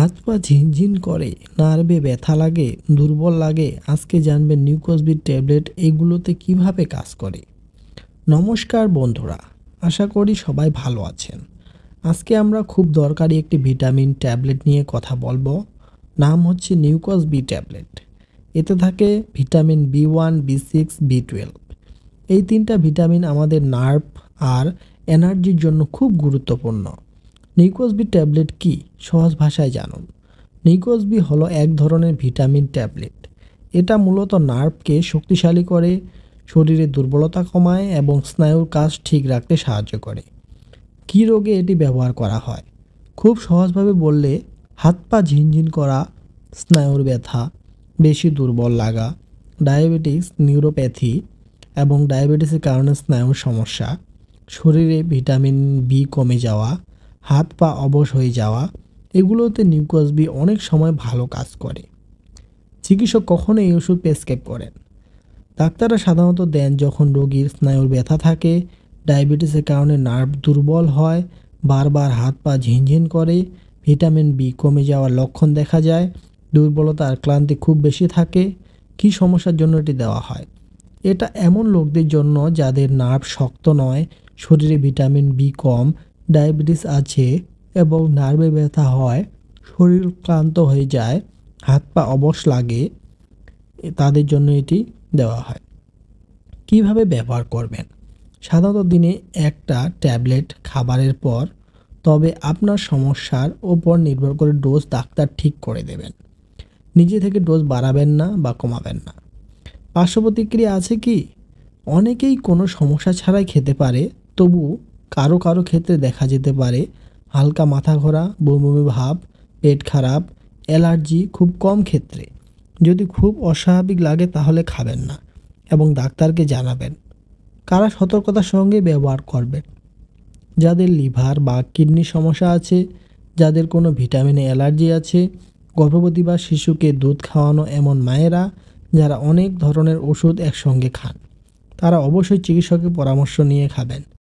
হাত পা ঝিনঝিন করে, নার্ভে ব্যথা লাগে, দুর্বল লাগে। আজকে জানবেন নিউকসবির ট্যাবলেট এগুলোতে কিভাবে কাজ করে। নমস্কার বন্ধুরা, আশা করি সবাই ভালো আছেন। আজকে আমরা খুব দরকারি একটি ভিটামিন ট্যাবলেট নিয়ে কথা বলবো। নাম হচ্ছে নিউকসবি ট্যাবলেট। এতে থাকে ভিটামিন B1, B6, B12। এই তিনটা ভিটামিন আমাদের নার্ভ আর এনার্জির জন্য খুব গুরুত্বপূর্ণ। নিউকসবি ট্যাবলেট কি, সহজ ভাষায় জানুন। নিউকসবি হলো এক ধরনের ভিটামিন ট্যাবলেট। এটা মূলত নার্ভকে শক্তিশালী করে, শরীরে দুর্বলতা কমায় এবং স্নায়ুর কাজ ঠিক রাখতে সাহায্য করে। কী রোগে এটি ব্যবহার করা হয়? খুব সহজভাবে বললে, হাত পা ঝিনঝিন করা, স্নায়ুর ব্যথা, বেশি দুর্বল লাগা, ডায়াবেটিস, নিউরোপ্যাথি এবং ডায়াবেটিসের কারণে স্নায়ুর সমস্যা, শরীরে ভিটামিন বি কমে যাওয়া, হাত পা অবশ হয়ে যাওয়া, এগুলোতে নিউকসবি অনেক সময় ভালো কাজ করে। চিকিৎসক কখনো এই ওষুধ প্রেসক্রাইব করেন? ডাক্তাররা সাধারণত দেন যখন রোগীর স্নায়ুর ব্যথা থাকে, ডায়াবেটিসের কারণে নার্ভ দুর্বল হয়, বারবার হাত পা ঝিনঝিন করে, ভিটামিন বি কমে যাওয়ার লক্ষণ দেখা যায়, দুর্বলতা আর ক্লান্তি খুব বেশি থাকে। কী সমস্যার জন্য এটি দেওয়া হয়? এটা এমন লোকদের জন্য যাদের নার্ভ শক্ত নয়, শরীরে ভিটামিন বি কম, ডায়াবেটিস আছে এবং নার্ভে ব্যথা হয়, শরীর ক্লান্ত হয়ে যায়, হাত পা অবশ লাগে, তাদের জন্য এটি দেওয়া হয়। কিভাবে ব্যবহার করবেন? সাধারণত দিনে একটা ট্যাবলেট খাবারের পর, তবে আপনার সমস্যার ওপর নির্ভর করে ডোজ ডাক্তার ঠিক করে দেবেন। নিজে থেকে ডোজ বাড়াবেন না বা কমাবেন না। পার্শ্ব প্রতিক্রিয়া আছে কি? অনেকেই কোনো সমস্যা ছাড়াই খেতে পারে, তবু কারো কারো ক্ষেত্রে দেখা যেতে পারে হালকা মাথা ঘোরা, বমি বমি ভাব, পেট খারাপ, অ্যালার্জি খুব কম ক্ষেত্রে। যদি খুব অস্বাভাবিক লাগে তাহলে খাবেন না এবং ডাক্তারকে জানাবেন। কারা সতর্কতার সঙ্গে ব্যবহার করবেন? যাদের লিভার বা কিডনির সমস্যা আছে, যাদের কোনো ভিটামিনে অ্যালার্জি আছে, গর্ভবতী বা শিশুকে দুধ খাওয়ানো এমন মায়েরা যারা অনেক ধরনের ওষুধ একসঙ্গে খান, তারা অবশ্যই চিকিৎসকের পরামর্শ নিয়ে খাবেন।